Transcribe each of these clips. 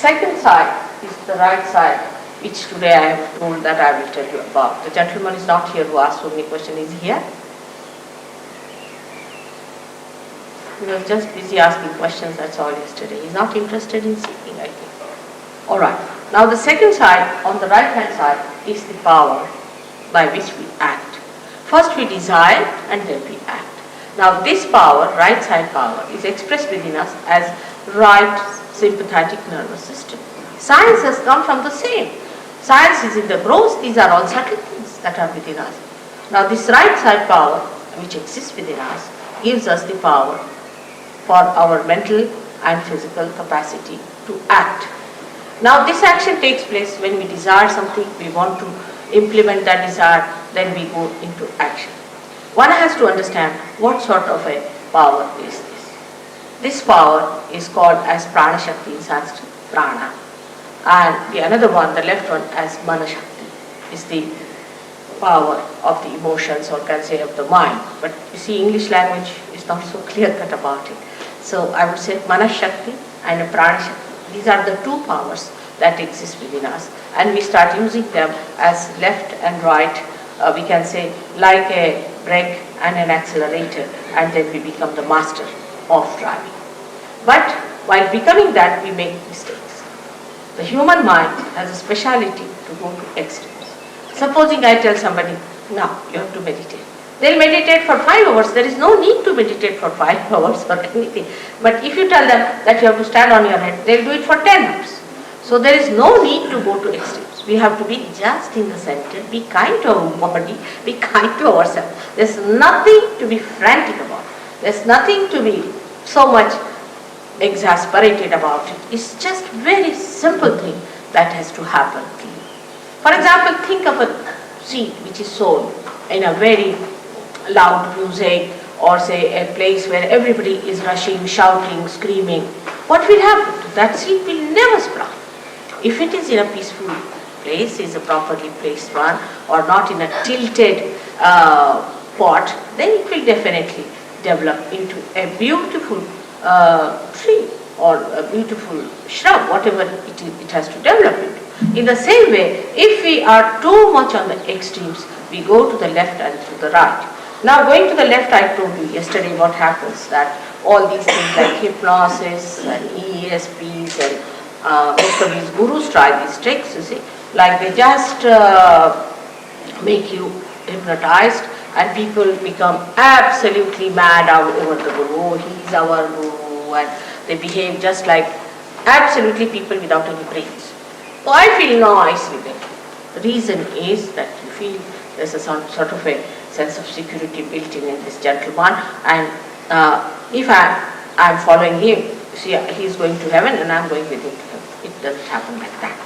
second side is the right side, which today I have told that I will tell you about. The gentleman is not here who asked so many questions. Is he here? He was just busy asking questions, that's all yesterday. He's not interested in seeking, I think. Alright, now the second side, on the right hand side, is the power by which we act. First we desire and then we act. Now this power, right side power, is expressed within us as right sympathetic nervous system. Science has come from the same. Science is in the gross, these are all subtle things that are within us. Now this right side power, which exists within us, gives us the power for our mental and physical capacity to act. Now this action takes place when we desire something, we want to implement that desire, then we go into action. One has to understand what sort of a power is this. This power is called as Prana Shakti in Sanskrit, Prana. And the another one, the left one, as Mana Shakti, is the power of the emotions, or can say of the mind. But you see, English language is not so clear-cut about it. So I would say Mana Shakti and Prana Shakti. These are the two powers that exist within us, and we start using them as left and right, we can say like a brake and an accelerator, and then we become the master of driving. But while becoming that, we make mistakes. The human mind has a speciality to go to extremes. Supposing I tell somebody, now you have to meditate. They'll meditate for 5 hours. There is no need to meditate for 5 hours or anything. But if you tell them that you have to stand on your head, they'll do it for 10 hours. So there is no need to go to extremes. We have to be just in the center, be kind to our body, be kind to ourselves. There's nothing to be frantic about. There's nothing to be so much exasperated about it. It's just very simple thing that has to happen to you. For example, think of a seed which is sown in a very loud music, or say a place where everybody is rushing, shouting, screaming. What will happen? That seed will never sprout. If it is in a peaceful place, is a properly placed one, or not in a tilted pot, then it will definitely develop into a beautiful tree or a beautiful shrub, whatever it has to develop into. In the same way, if we are too much on the extremes, we go to the left and to the right. Now going to the left, I told you yesterday what happens, that all these things like hypnosis and ESPs and most of these gurus try these tricks, you see, like they just make you hypnotized and people become absolutely mad over the guru. Oh, he's our guru, and they behave just like absolutely people without any brains. So I feel nice with it. The reason is that you feel there's a sort of a sense of security built in this gentleman, and if I'm following him, see, he's going to heaven and I'm going with him to heaven. It doesn't happen like that.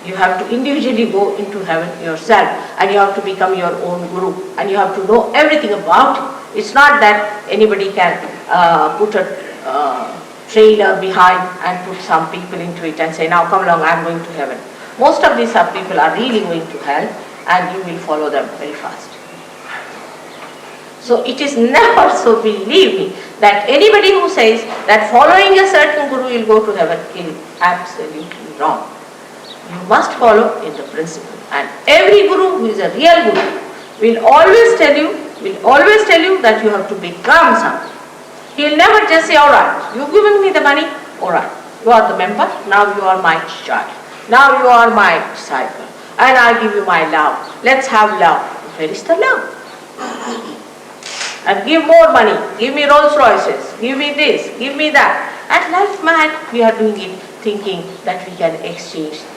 You have to individually go into heaven yourself, and you have to become your own guru, and you have to know everything about it. It's not that anybody can put a trailer behind and put some people into it and say, now come along, I'm going to heaven. Most of these people are really going to hell, and you will follow them very fast. So it is never so, believe me, that anybody who says that following a certain guru will go to heaven is absolutely wrong. You must follow in the principle, and every guru who is a real guru will always tell you that you have to become something. He will never just say, all right, you've given me the money, all right, you are the member, now you are my child, now you are my disciple, and I give you my love. Let's have love. Where is the love? And give more money, give me Rolls Royces, give me this, give me that. At life mad, we are doing it thinking that we can exchange this.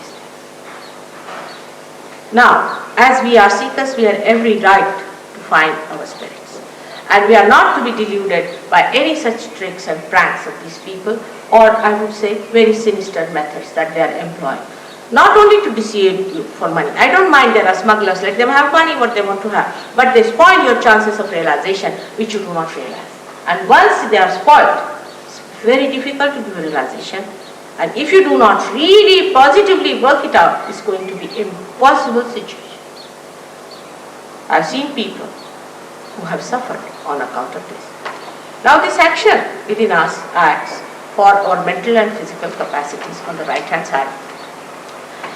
Now, as we are seekers, we have every right to find our spirits. And we are not to be deluded by any such tricks and pranks of these people, or I would say very sinister methods that they are employing. Not only to deceive you for money. I don't mind, there are smugglers, let them have money what they want to have. But they spoil your chances of realization, which you do not realize. And once they are spoiled, it's very difficult to do realization. And if you do not really positively work it out, it's going to be an impossible situation. I've seen people who have suffered on account of this. Now this action within us acts for our mental and physical capacities on the right hand side.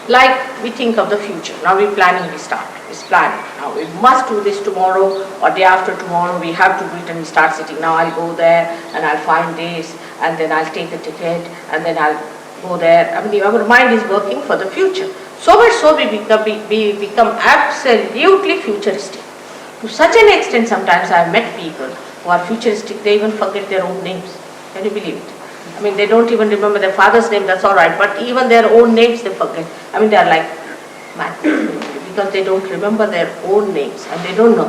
Like we think of the future. Now we're planning, we start. It's planning. Now we must do this tomorrow or day after tomorrow. We have to do it and we start sitting. Now I'll go there and I'll find this and then I'll take a ticket and then I'll go there. I mean, our mind is working for the future. So much so we become absolutely futuristic. To such an extent sometimes I have met people who are futuristic, they even forget their own names. Can you believe it? I mean, they don't even remember their father's name, that's all right, but even their own names they forget. I mean, they are like mad because they don't remember their own names and they don't know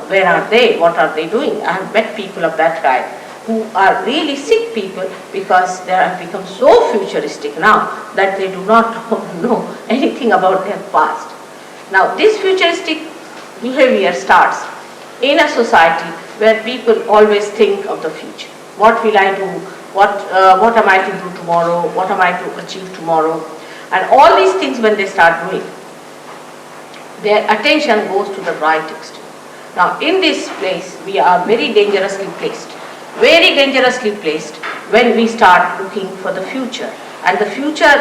where are they, what are they doing. I have met people of that kind who are really sick people because they have become so futuristic now that they do not know anything about their past. Now, this futuristic behavior starts in a society where people always think of the future. What will I do? What am I to do tomorrow? What am I to achieve tomorrow? And all these things when they start doing, their attention goes to the right extreme. Now in this place we are very dangerously placed when we start looking for the future. And the future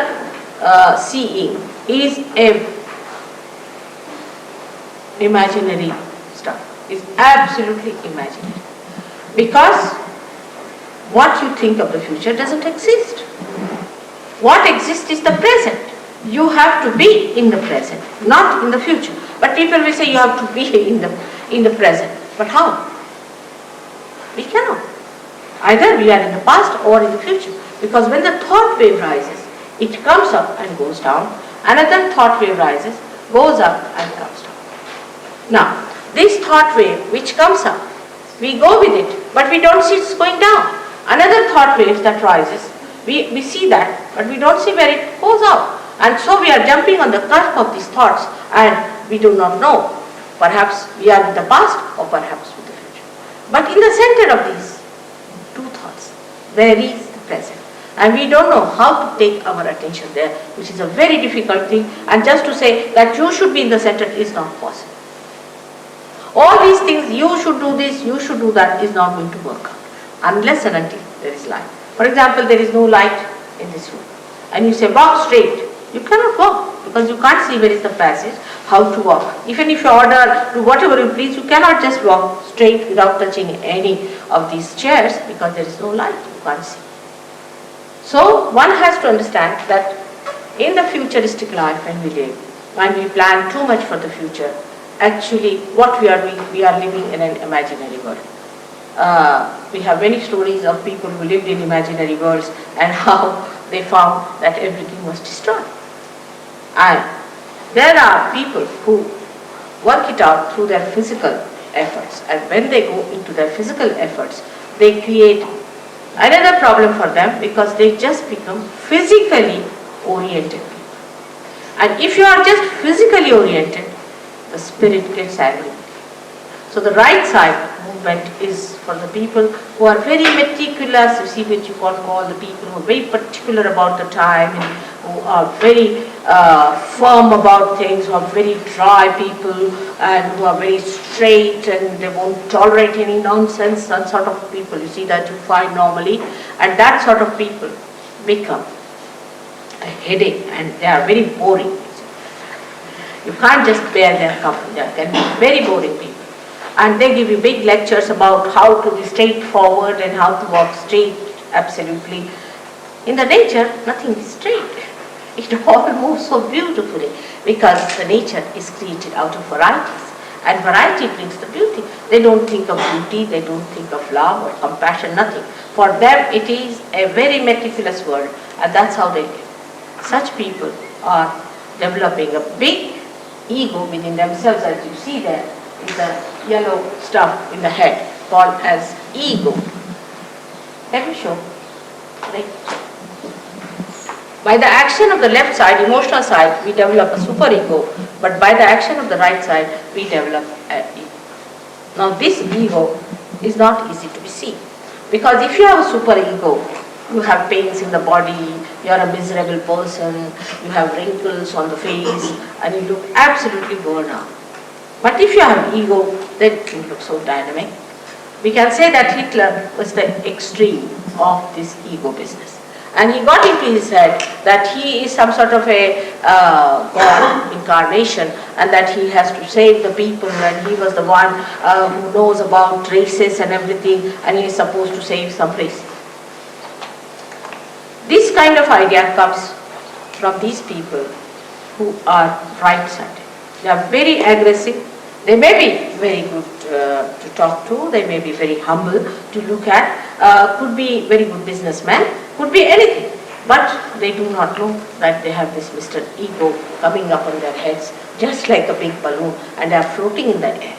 seeing is a imaginary stuff, is absolutely imaginary. Because what you think of the future doesn't exist. What exists is the present. You have to be in the present, not in the future. But people will say you have to be in the present. But how? We cannot. Either we are in the past or in the future. Because when the thought wave rises, it comes up and goes down. Another thought wave rises, goes up and comes down. Now, this thought wave which comes up, we go with it, but we don't see it's going down. Another thought wave that rises, we see that, but we don't see where it goes out. And so we are jumping on the cusp of these thoughts and we do not know. Perhaps we are in the past or perhaps with the future. But in the center of these two thoughts, there is the present. And we don't know how to take our attention there, which is a very difficult thing. And just to say that you should be in the center is not possible. All these things, you should do this, you should do that, is not going to work out unless and until there is light. For example, there is no light in this room and you say walk straight. You cannot walk because you can't see where is the passage, how to walk. Even if you order, do whatever you please, you cannot just walk straight without touching any of these chairs because there is no light, you can't see. So one has to understand that in the futuristic life when we live, when we plan too much for the future, actually what we are doing, we are living in an imaginary world. We have many stories of people who lived in imaginary worlds and how they found that everything was destroyed. And there are people who work it out through their physical efforts, and when they go into their physical efforts, they create another problem for them because they just become physically oriented people. And if you are just physically oriented, the spirit gets angry. So the right side movement is for the people who are very meticulous, you see what you can call the people who are very particular about the time, and who are very firm about things, who are very dry people, and who are very straight and they won't tolerate any nonsense, that sort of people you see that you find normally, and that sort of people become a headache and they are very boring. You can't just bear their company, they can be very boring people. And they give you big lectures about how to be straightforward and how to walk straight, absolutely. In the nature, nothing is straight. It all moves so beautifully because the nature is created out of varieties. And variety brings the beauty. They don't think of beauty, they don't think of love or compassion, nothing. For them it is a very meticulous world and that's how they live. Such people are developing a big ego within themselves, as you see there. Is the yellow stuff in the head called as ego. Let me show. Right. By the action of the left side, emotional side, we develop a superego, but by the action of the right side, we develop an ego. Now this ego is not easy to be seen because if you have a superego, you have pains in the body, you are a miserable person, you have wrinkles on the face, and you look absolutely worn out. But if you have ego, then you look so dynamic. We can say that Hitler was the extreme of this ego business. And he got into his head that he is some sort of a God incarnation, and that he has to save the people, and he was the one who knows about races and everything, and he is supposed to save some race. This kind of idea comes from these people who are right-sided. They are very aggressive. They may be very good to talk to. They may be very humble to look at. Could be very good businessmen. Could be anything. But they do not know that they have this Mr. Ego coming up on their heads just like a big balloon, and they are floating in the air.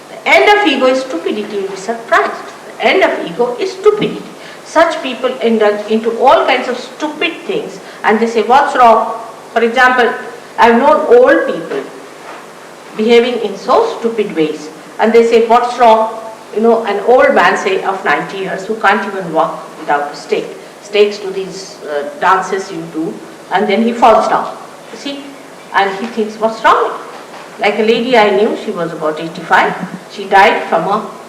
The end of ego is stupidity. You'll be surprised. The end of ego is stupidity. Such people indulge into all kinds of stupid things, and they say, what's wrong? For example, I've known old people behaving in so stupid ways, and they say, what's wrong? You know, an old man, say, of 90 years, who can't even walk without a stake, stakes to these dances you do, and then he falls down, you see, and he thinks, what's wrong? Like a lady I knew, she was about 85, she died from a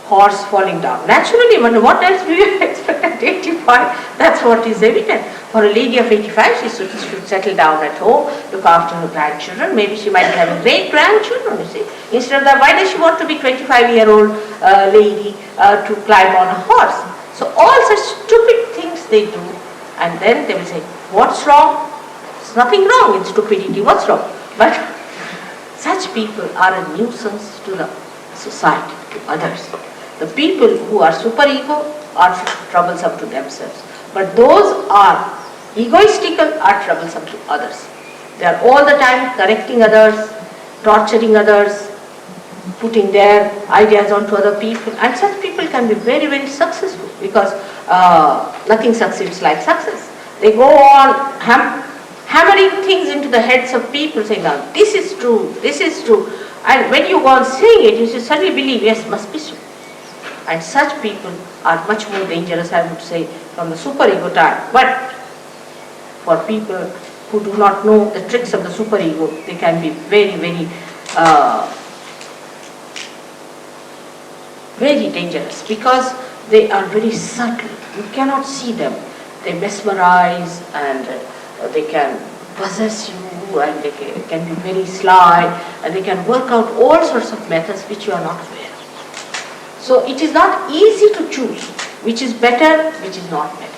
horse falling down. Naturally, what else do you expect at 85? That's what is evident. For a lady of 85, she should settle down at home, look after her grandchildren. Maybe she might be having great-grandchildren, you see. Instead of that, why does she want to be 25-year-old lady to climb on a horse? So all such stupid things they do, and then they will say, what's wrong? There's nothing wrong in stupidity, what's wrong? But such people are a nuisance to the society, to others. The people who are superego are troublesome to themselves, but those are egoistical are troublesome to others. They are all the time correcting others, torturing others, putting their ideas onto other people, and such people can be very, very successful, because nothing succeeds like success. They go on hammering things into the heads of people, saying, now this is true, and when you go on saying it, you should suddenly believe, yes, must be so. And such people are much more dangerous, I would say, from the superego type. But for people who do not know the tricks of the superego, they can be very, very, very dangerous, because they are very subtle. You cannot see them. They mesmerize, and they can possess you, and they can be very sly, and they can work out all sorts of methods which you are not aware of. So it is not easy to choose which is better, which is not better.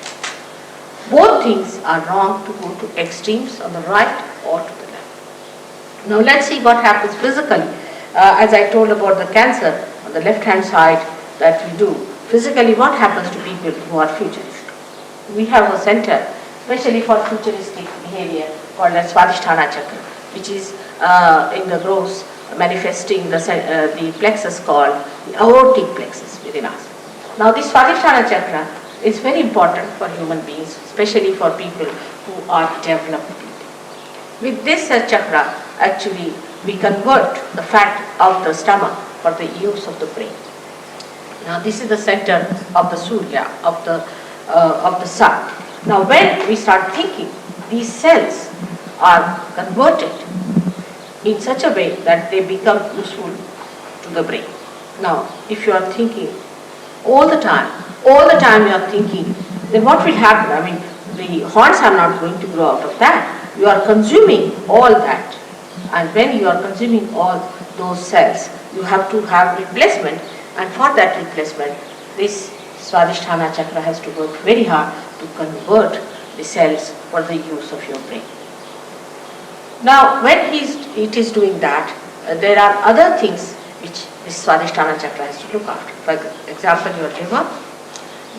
Both things are wrong to go to extremes on the right or to the left. Now let's see what happens physically. As I told about the cancer on the left hand side that we do, physically what happens to people who are futuristic? We have a center, especially for futuristic behavior, called the Swadhisthana chakra, which is in the gross, manifesting the plexus called the aortic plexus within us. Now this Swadhisthana chakra is very important for human beings, especially for people who are developed people. With this chakra, actually, we convert the fat of the stomach for the use of the brain. Now this is the center of the Surya, of the sun. Now when we start thinking, these cells are converted in such a way that they become useful to the brain. Now, if you are thinking all the time you are thinking, then what will happen? I mean, the horns are not going to grow out of that. You are consuming all that. And when you are consuming all those cells, you have to have replacement. And for that replacement, this Swadhisthana chakra has to work very hard to convert the cells for the use of your brain. Now, when it is doing that, there are other things which this Swadhisthana chakra has to look after. For example, your liver,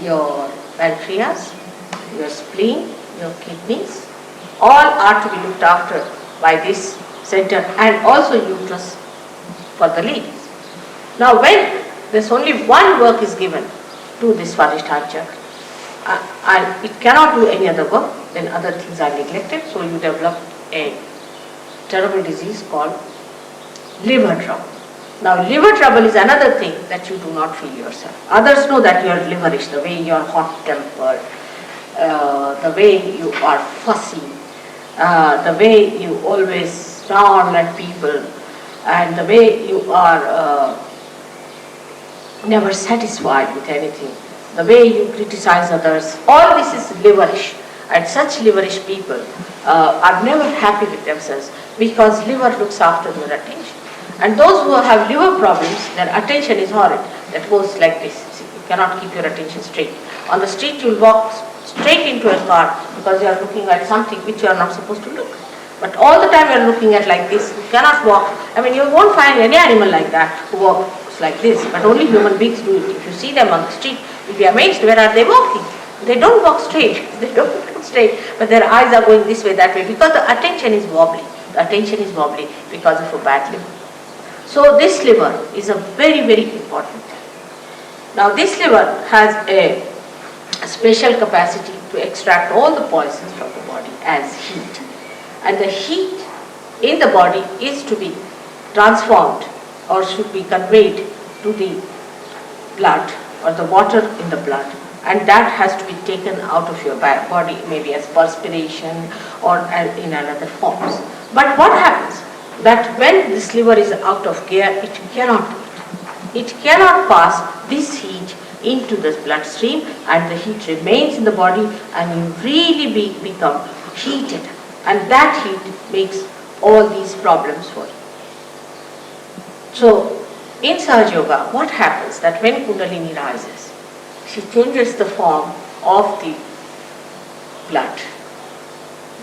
your pancreas, your spleen, your kidneys, all are to be looked after by this center, and also uterus for the ladies. Now, when there's only one work is given to this Swadhisthana chakra, and it cannot do any other work, then other things are neglected, so you develop a terrible disease called liver trouble. Now liver trouble is another thing that you do not feel yourself. Others know that you are liverish, the way you are hot-tempered, the way you are fussy, the way you always snarl at people, and the way you are never satisfied with anything. the way you criticize others, all this is liverish. And such liverish people are never happy with themselves because liver looks after their attention. And those who have liver problems, their attention is horrid. That goes like this. See, you cannot keep your attention straight. On the street you will walk straight into a car because you are looking at something which you are not supposed to look at. But all the time you are looking at like this, you cannot walk. I mean, you won't find any animal like that who walks like this, but only human beings do it. If you see them on the street, you'll be amazed, where are they walking? They don't walk straight, they don't walk straight, but their eyes are going this way, that way, because the attention is wobbly. The attention is wobbly because of a bad liver. So this liver is a very, very important thing. Now this liver has a special capacity to extract all the poisons from the body as heat. And the heat in the body is to be transformed or should be conveyed to the blood or the water in the blood, and that has to be taken out of your body, maybe as perspiration or in another forms. But what happens? That when this liver is out of gear, it cannot do it. It cannot pass this heat into the bloodstream, and the heat remains in the body, and you really become heated. And that heat makes all these problems for you. So, in Sahajayoga, what happens that when Kundalini rises, she changes the form of the blood.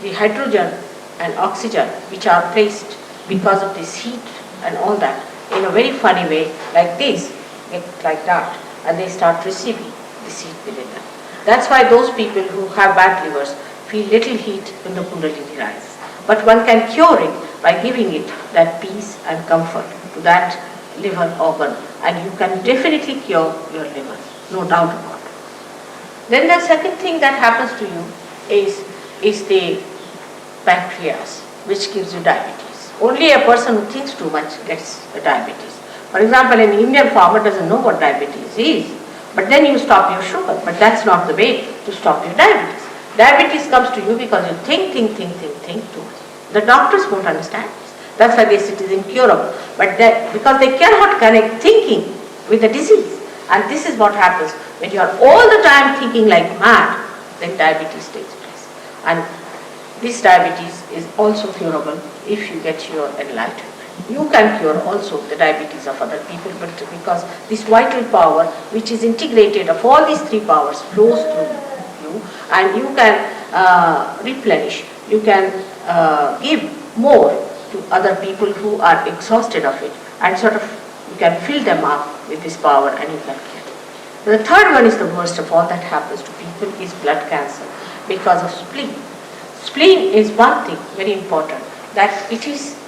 The hydrogen and oxygen which are placed because of this heat and all that, in a very funny way, like this, like that, and they start receiving this heat within them. That's why those people who have bad livers feel little heat when the Kundalini rises. But one can cure it by giving it that peace and comfort to that liver organ, and you can definitely cure your liver, no doubt about it. Then the second thing that happens to you is the pancreas, which gives you diabetes. Only a person who thinks too much gets diabetes. For example, an Indian farmer doesn't know what diabetes is, but then you stop your sugar. But that's not the way to stop your diabetes. Diabetes comes to you because you think too much. The doctors won't understand this. That's why they say it is incurable. But because they cannot connect thinking with the disease. And this is what happens when you are all the time thinking like mad, then diabetes takes place. And this diabetes is also curable if you get your enlightenment. You can cure also the diabetes of other people, but because this vital power, which is integrated of all these three powers, flows through you, and you can replenish, you can give more to other people who are exhausted of it, and sort of you can fill them up with this power, and you can cure. The third one is the worst of all that happens to people is blood cancer because of spleen. Spleen is one thing very important, that it is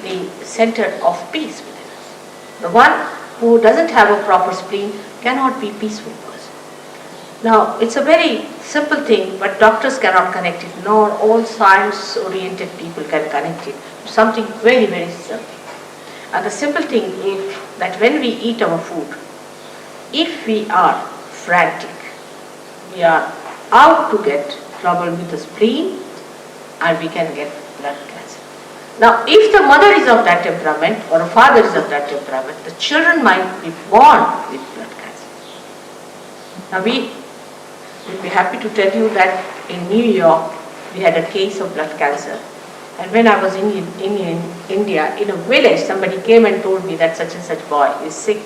the center of peace within us. The one who doesn't have a proper spleen cannot be peaceful person. Now, it's a very simple thing, but doctors cannot connect it, nor all science-oriented people can connect it to something very, very simple. And the simple thing is that when we eat our food, if we are frantic, we are out to get trouble with the spleen, and we can get blood cancer. Now, if the mother is of that temperament or a father is of that temperament, the children might be born with blood cancer. Now, we will be happy to tell you that in New York, we had a case of blood cancer. And when I was in India, in a village, somebody came and told me that such and such boy is sick,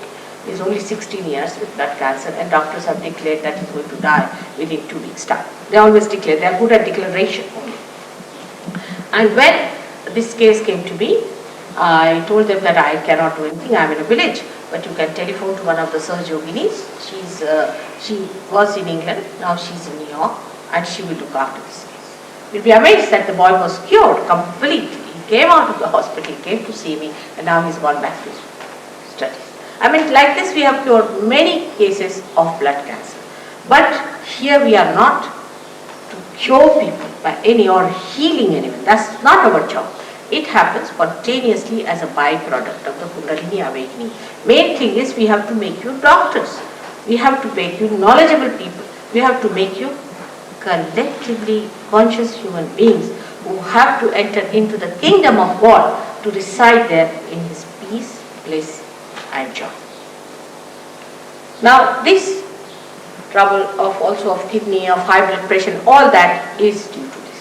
is only 16 years with blood cancer, and doctors have declared that he's going to die within 2 weeks' time. They always declare, they are good at declaration only. And when this case came to me, I told them that I cannot do anything, I am in a village, but you can telephone to one of the Sahajayoginis. She was in England, now she's in New York, and she will look after this case. You'll be amazed that the boy was cured completely. He came out of the hospital, he came to see me, and now he's gone back to his studies. I mean, like this we have cured many cases of blood cancer. But here we are not to cure people by any or healing anyone. That's not our job. It happens spontaneously as a byproduct of the Kundalini awakening. Main thing is we have to make you doctors. We have to make you knowledgeable people. We have to make you collectively conscious human beings who have to enter into the kingdom of God to reside there in His peace, bliss and joy. Now this trouble of also of kidney, of high blood pressure, all that is due to this.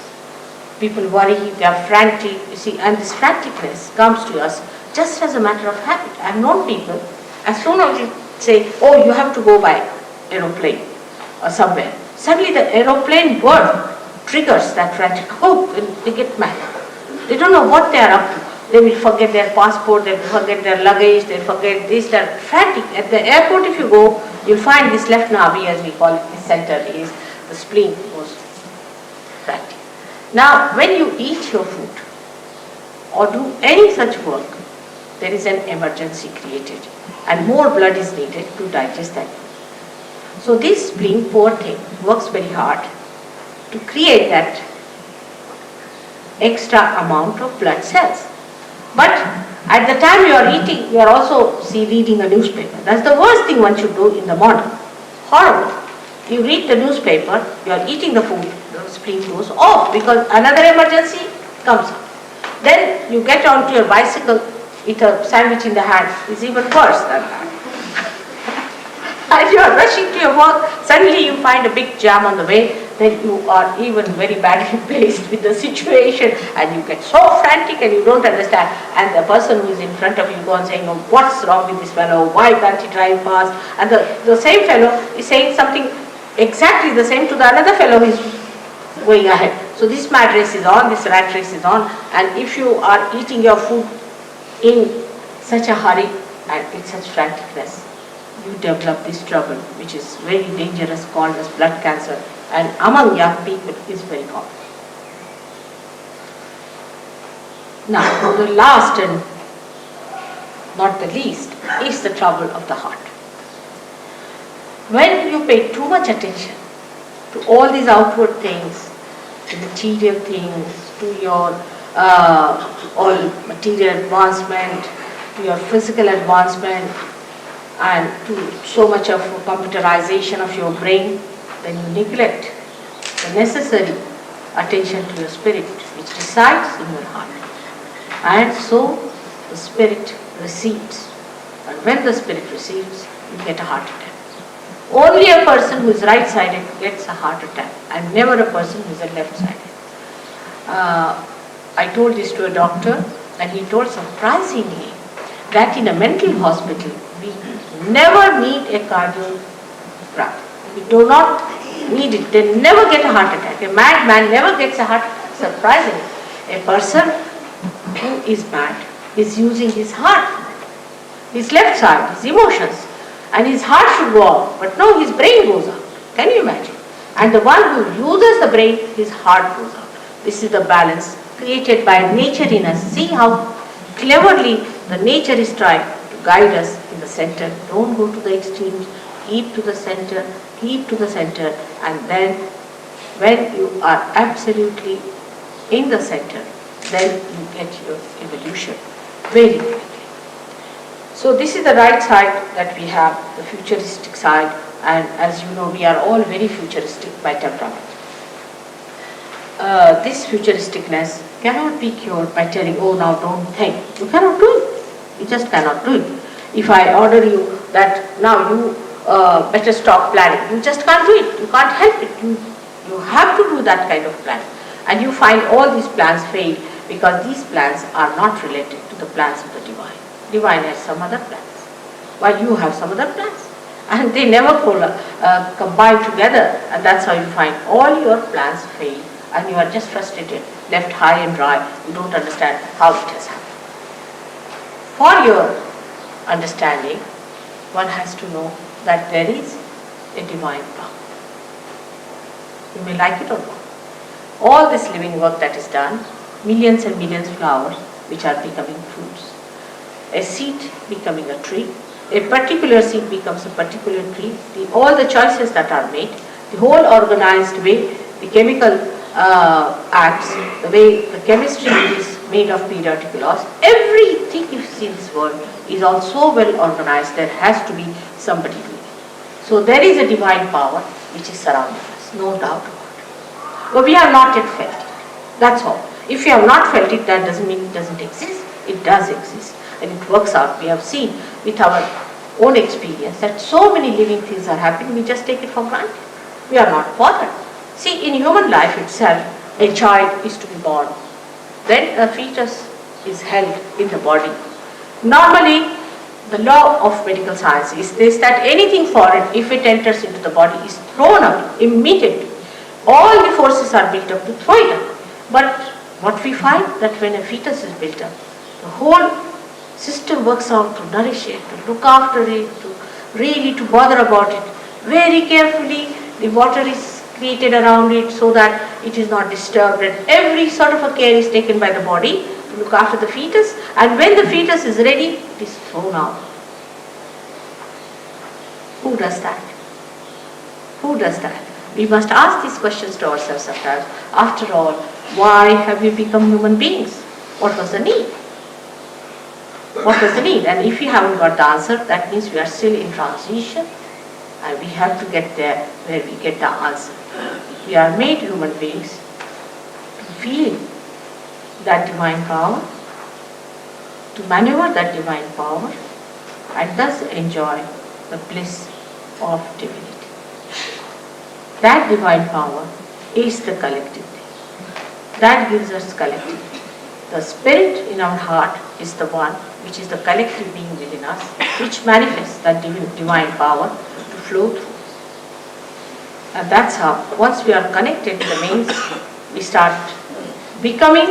People worry, they are frantic, you see, and this franticness comes to us just as a matter of habit. I have known people, as soon as you say, oh, you have to go by aeroplane or somewhere, suddenly the aeroplane word triggers that frantic, oh, they get mad. They don't know what they are up to. They will forget their passport, they will forget their luggage, they forget this, that. Frantic. At the airport, if you go, you'll find this left navi, as we call it, this center is the spleen goes frantic. Now, when you eat your food or do any such work, there is an emergency created and more blood is needed to digest that food. So this spleen, poor thing, works very hard to create that extra amount of blood cells. But at the time you are eating, you are also reading a newspaper. That's the worst thing one should do in the morning. Horrible. You read the newspaper, you are eating the food, the spleen goes off because another emergency comes up. Then you get onto your bicycle with a sandwich in the hand. It's even worse than that. And you are rushing to your work, suddenly you find a big jam on the way, then you are even very badly placed with the situation and you get so frantic and you don't understand. And the person who is in front of you goes on saying, oh, what's wrong with this fellow? Why can't he drive fast? And the same fellow is saying something exactly the same to the another fellow who is going ahead. So this mad race is on, this rat race is on, and if you are eating your food in such a hurry and in such franticness, you develop this trouble which is very dangerous called as blood cancer, and among young people is very common. Now the last and not the least is the trouble of the heart. When you pay too much attention to all these outward things, to material things, to your all material advancement, to your physical advancement, and to so much of computerization of your brain, then you neglect the necessary attention to your spirit which resides in your heart. And so the spirit receives. And when the spirit receives, you get a heart attack. Only a person who is right-sided gets a heart attack, and never a person who is a left-sided. I told this to a doctor, and he told surprisingly that in a mental hospital, we never need a cardiogram. We do not need it. They never get a heart attack. A mad man never gets a heart attack. Surprisingly, a person who is mad is using his heart, his left side, his emotions, and his heart should go out. But no, his brain goes out. Can you imagine? And the one who uses the brain, his heart goes out. This is the balance created by nature in us. See how cleverly the nature is trying to guide us in the center. Don't go to the extremes. Keep to the center. Keep to the center. And then when you are absolutely in the center, then you get your evolution very quickly. So this is the right side that we have, the futuristic side, and as you know, we are all very futuristic by temperament. This futuristicness cannot be cured by telling, oh, now don't think. You cannot do it. You just cannot do it. If I order you that now you better stop planning, you just can't do it. You can't help it. You have to do that kind of plan. And you find all these plans fail because these plans are not related to the plans of the divine. Divine has some other plans, while you have some other plans. And they never combine together, and that's how you find all your plans fail, and you are just frustrated, left high and dry. You don't understand how it has happened. For your understanding, one has to know that there is a divine power. You may like it or not. All this living work that is done, millions and millions of flowers which are becoming fruits, a seed becoming a tree, a particular seed becomes a particular tree, all the choices that are made, the whole organized way, the chemical acts, the way the chemistry is made of periodic laws, everything you see in this world is all so well organized, there has to be somebody doing it. So there is a divine power which is surrounding us, no doubt about it. But we have not yet felt it. That's all. If you have not felt it, that doesn't mean it doesn't exist. It does exist. And it works out. We have seen with our own experience that so many living things are happening, we just take it for granted. We are not bothered. See, in human life itself, a child is to be born. Then a fetus is held in the body. Normally, the law of medical science is this, that anything foreign, if it enters into the body, is thrown out immediately. All the forces are built up to throw it out. But what we find, that when a fetus is built up, the whole system works out to nourish it, to look after it, to really to bother about it. Very carefully, the water is created around it so that it is not disturbed, and every sort of a care is taken by the body to look after the fetus, and when the fetus is ready, it is thrown out. Who does that? Who does that? We must ask these questions to ourselves sometimes. After all, why have we become human beings? What was the need? What was the need? And if we haven't got the answer, that means we are still in transition, and we have to get there where we get the answer. We are made human beings to feel that divine power, to maneuver that divine power, and thus enjoy the bliss of divinity. That divine power is the collective thing. That gives us collectivity. The spirit in our heart is the one which is the collective being within us, which manifests that divine power to flow through us. And that's how, once we are connected to the mains, we start becoming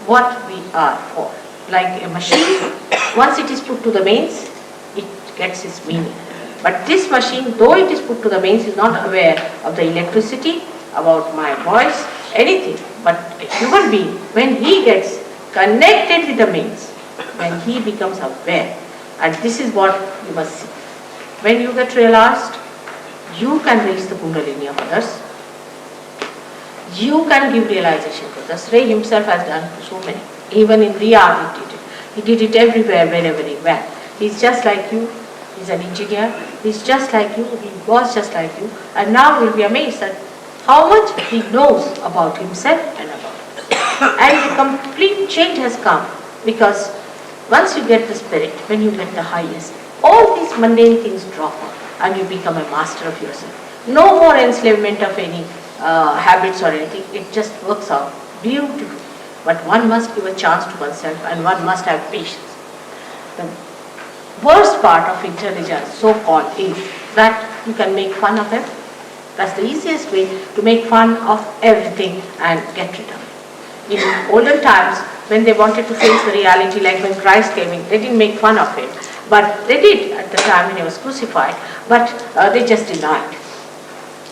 what we are for. Like a machine, once it is put to the mains, it gets its meaning. But this machine, though it is put to the mains, is not aware of the electricity, about my voice, anything. But a human being, when he gets connected with the mains, when he becomes aware, and this is what you must see. When you get realized, you can raise the Kundalini of others. You can give realization to others. Ray himself has done to so many. Even in Riyadh he did it. He did it everywhere, wherever he went. He's just like you. He's an engineer. He's just like you. He was just like you. And now you'll be amazed at how much he knows about himself and about others. And the complete change has come, because once you get the spirit, when you get the highest, all these mundane things drop out and you become a master of yourself. No more enslavement of any habits or anything. It just works out beautifully. But one must give a chance to oneself, and one must have patience. The worst part of intelligence, so-called, is that you can make fun of it. That's the easiest way to make fun of everything and get rid of it. In olden times, when they wanted to face the reality, like when Christ came in, they didn't make fun of him. But they did at the time when he was crucified, but they just denied.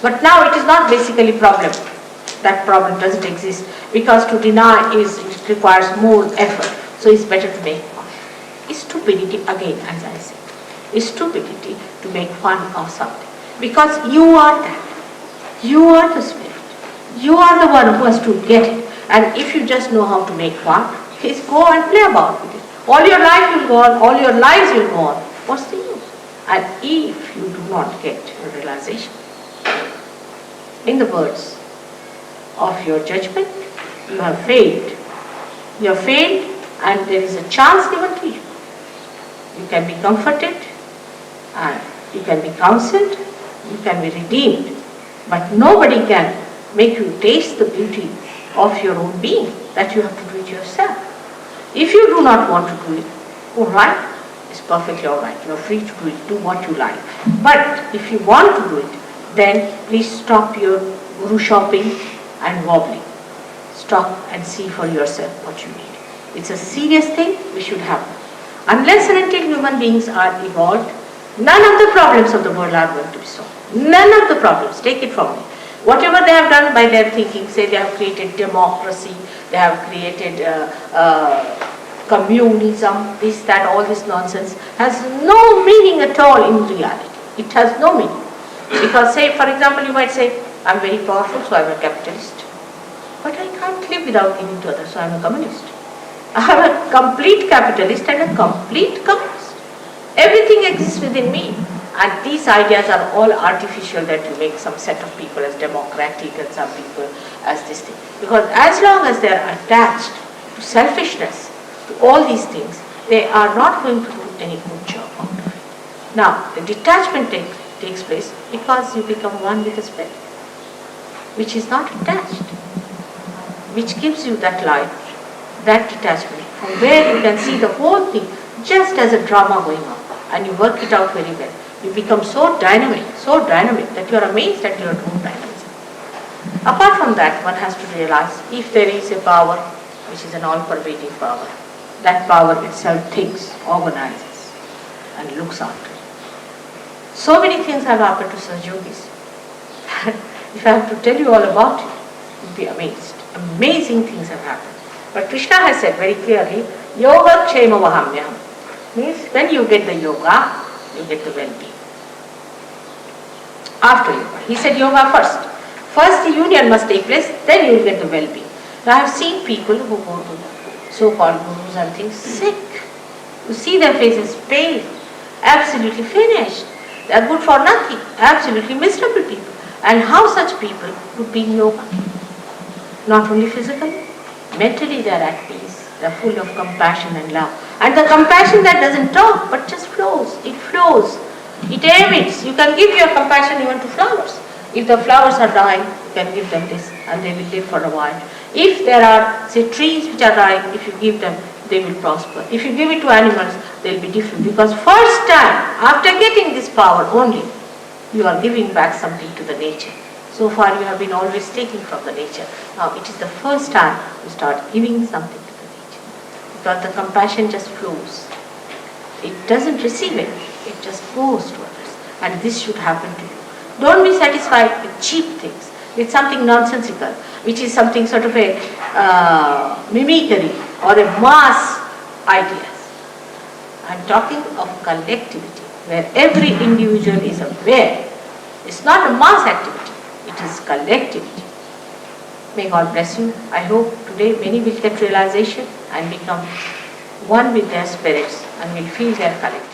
But now it is not basically a problem. That problem doesn't exist, because to deny it requires more effort. So it's better to make fun. It's stupidity, again, as I said. It's stupidity to make fun of something. Because you are that. You are the spirit. You are the one who has to get it. And if you just know how to make fun, please go and play about with it. All your life will go on, all your lives will go on. What's the use? And if you do not get a realization, in the words of your judgment, you have failed. You have failed, and there is a chance given to you. You can be comforted, and you can be counseled, you can be redeemed, but nobody can make you taste the beauty of your own being. That you have to do it yourself. If you do not want to do it, alright, it's perfectly alright. You are free to do it, do what you like. But if you want to do it, then please stop your guru shopping and wobbling. Stop and see for yourself what you need. It's a serious thing we should have. Unless and until human beings are evolved, none of the problems of the world are going to be solved. None of the problems, take it from me. Whatever they have done by their thinking, say they have created democracy, they have created communism, this, that, all this nonsense, has no meaning at all in reality. It has no meaning. Because say, for example, you might say, I'm very powerful, so I'm a capitalist. But I can't live without giving to others, so I'm a communist. I'm a complete capitalist and a complete communist. Everything exists within me. And these ideas are all artificial, that you make some set of people as democratic and some people as this thing. Because as long as they are attached to selfishness, to all these things, they are not going to do any good job out of it. Now, the detachment takes place because you become one with the spirit, which is not attached, which gives you that light, that detachment, from where you can see the whole thing just as a drama going on, and you work it out very well. You become so dynamic that you are amazed at your own dynamism. Apart from that, one has to realize if there is a power which is an all-pervading power, that power itself thinks, organizes, and looks after. So many things have happened to Sahajyogis. If I have to tell you all about it, you'll be amazed. Amazing things have happened. But Krishna has said very clearly, Yoga Kshema Vahamyam. Means when you get the yoga, you get the well-being. After yoga. He said yoga first. First the union must take place, then you will get the well-being. Now I have seen people who go to so-called gurus and things sick. You see their faces pale, absolutely finished. They are good for nothing, absolutely miserable people. And how such people would be in yoga? Not only physically, mentally they are at peace. They are full of compassion and love. And the compassion that doesn't talk but just flows. It flows. It emits. You can give your compassion even to flowers. If the flowers are dying, you can give them this and they will live for a while. If there are, say, trees which are dying, if you give them, they will prosper. If you give it to animals, they will be different. Because first time, after getting this power only, you are giving back something to the nature. So far you have been always taking from the nature. Now it is the first time you start giving something to the nature. Because the compassion just flows. It doesn't receive it, it just goes to others. And this should happen to you. Don't be satisfied with cheap things, with something nonsensical, which is something sort of a mimicry or a mass ideas. I'm talking of collectivity, where every individual is aware. It's not a mass activity, it is collectivity. May God bless you. I hope today many will get realization and become one with their spirits and will feel their collectivity.